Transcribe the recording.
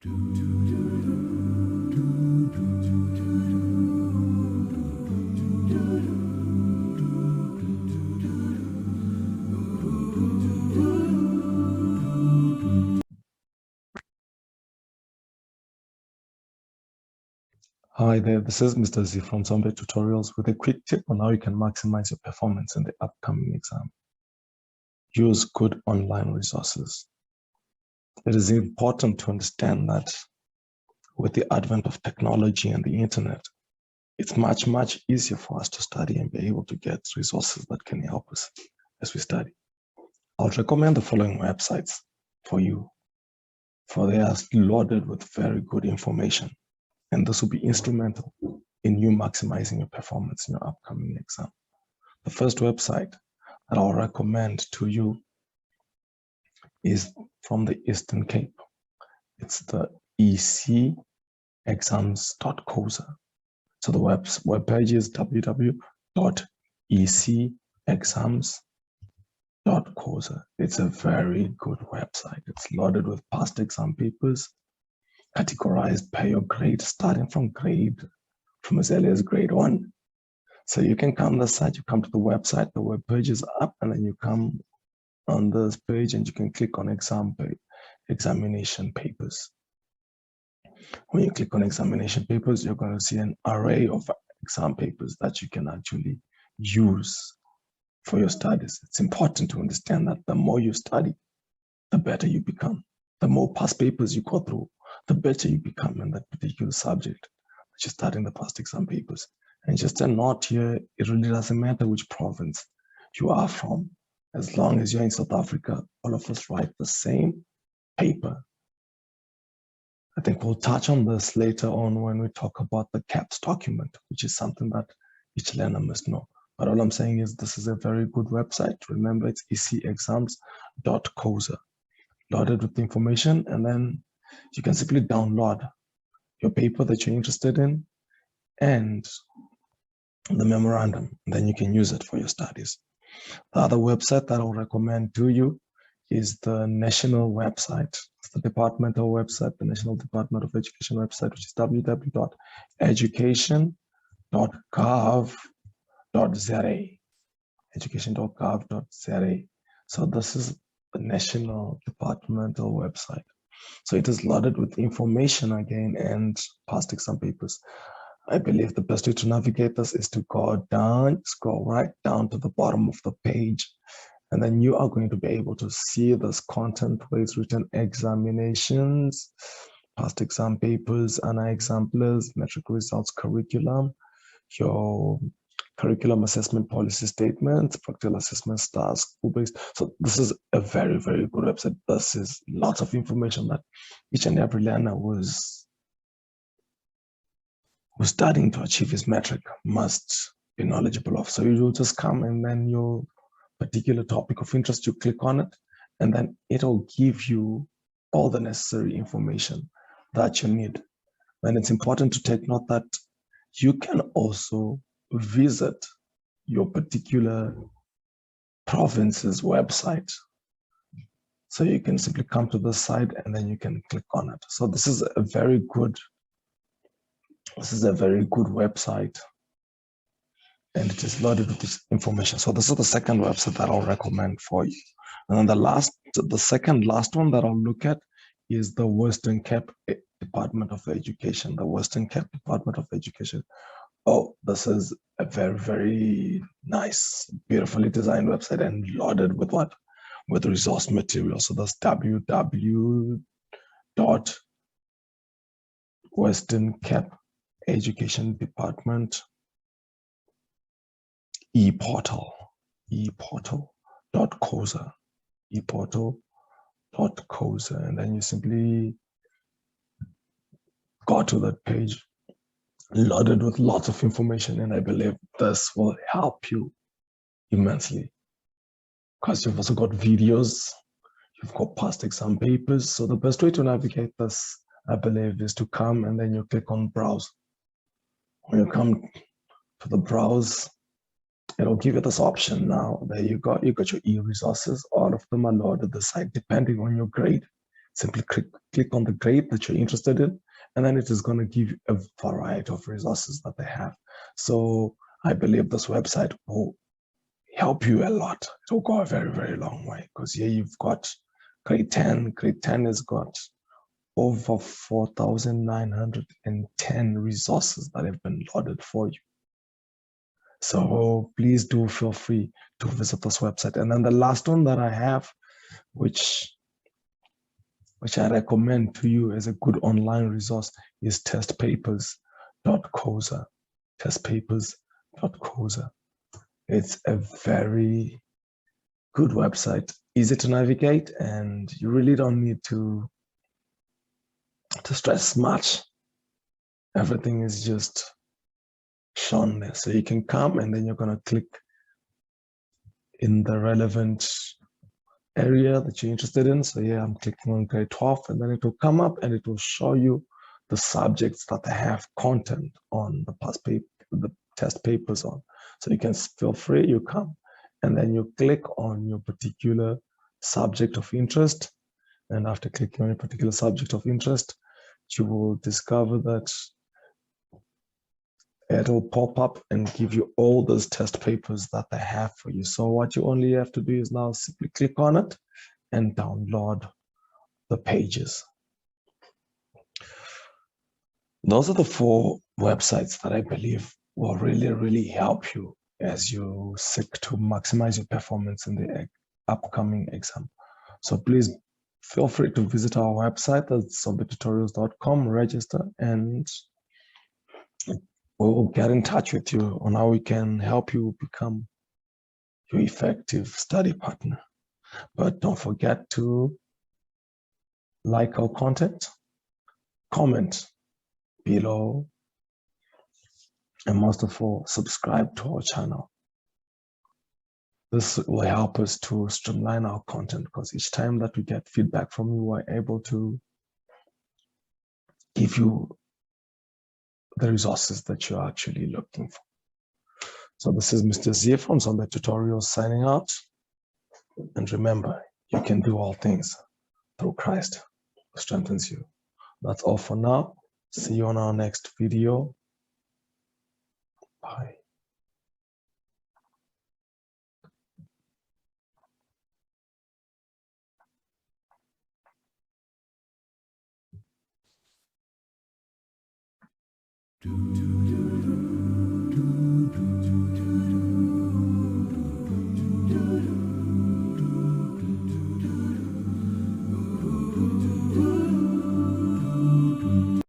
Hi there, this is Mr. Z from Zombe Tutorials with a quick tip on how you can maximize your performance in the upcoming exam. Use good online resources. It is important to understand that with the advent of technology and the internet, it's much easier for us to study and be able to get resources that can help us as we study. I would recommend the following websites for you, for they are loaded with very good information. And this will be instrumental in you maximizing your performance in your upcoming exam. The first website that I'll recommend to you is from the Eastern Cape. It's the ecexams.coza. So the web page is www.ecexams.coza. It's a very good website. It's loaded with past exam papers, categorized per your grade, starting from as early as grade 1. So you can come to the site, you come to the website, the web page is up, and then you come on this page and you can click on examination papers. When you click on examination papers, you're going to see an array of exam papers that you can actually use for your studies. It's important to understand that the more you study, the better you become. The more past papers you go through, the better you become in that particular subject that you're studying the past exam papers. And just a note here, it really doesn't matter which province you are from. As long as you're in South Africa, all of us write the same paper. I think we'll touch on this later on when we talk about the CAPS document, which is something that each learner must know. But all I'm saying is this is a very good website. Remember, it's ecexams.coza. Loaded with information, and then you can simply download your paper that you're interested in and the memorandum, and then you can use it for your studies. The other website that I'll recommend to you is the national website. It's the departmental website, the National Department of Education website, which is www.education.gov.za. education.gov.za. So this is the national departmental website. So it is loaded with information again and past exam papers. I believe the best way to navigate this is to go down, scroll right down to the bottom of the page, and then you are going to be able to see this content where it's written examinations, past exam papers, ANA exemplars, metric results, curriculum, your curriculum assessment policy statements, practical assessment stars, school-based. So this is a very good website. This is lots of information that each and every learner who's starting to achieve his metric must be knowledgeable of. So you will just come, and then your particular topic of interest, you click on it, and then it'll give you all the necessary information that you need. And it's important to take note that you can also visit your particular province's website. So you can simply come to the site and then you can click on it. So this is a very good website, and it is loaded with this information. So this is the second website that I'll recommend for you. And then the second last one that I'll look at is the Western Cape Department of Education. The Western Cape Department of Education. Oh, this is a very nice, beautifully designed website and loaded with what? With resource material. So that's www.westerncape.education department eportal.coza, and then you simply go to that page, loaded with lots of information, and I believe this will help you immensely because you've also got videos, you've got past exam papers. So the best way to navigate this, I believe, is to come and then you click on browse. When you come to the browse, it'll give you this option. Now there you got your e-resources. All of them are loaded the site depending on your grade. Simply click on the grade that you're interested in, and then it is going to give you a variety of resources that they have. So I believe this website will help you a lot. It will go a very, very long way, because here you've got grade 10. Grade 10 has got over 4,910 resources that have been loaded for you. So please do feel free to visit this website. And then the last one that I have, which I recommend to you as a good online resource, is testpapers.coza. Testpapers.coza. It's a very good website, easy to navigate, and you really don't need to stress much. Everything is just shown there. So you can come and then you're going to click in the relevant area that you're interested in. So yeah, I'm clicking on grade 12, and then it will come up and it will show you the subjects that they have content on the test papers on. So you can feel free, you come and then you click on your particular subject of interest. And after clicking on a particular subject of interest, you will discover that it will pop up and give you all those test papers that they have for you. So what you only have to do is now simply click on it and download the pages. Those are the 4 websites that I believe will really, really help you as you seek to maximize your performance in the upcoming exam. So please feel free to visit our website at zombetutorials.com, register, and we will get in touch with you on how we can help you become your effective study partner. But don't forget to like our content, comment below, and most of all, subscribe to our channel. This will help us to streamline our content, because each time that we get feedback from you, we're able to give you the resources that you're actually looking for. So this is Mr. Z from Zombe Tutorials signing out. And remember, you can do all things through Christ who strengthens you. That's all for now. See you on our next video. Bye.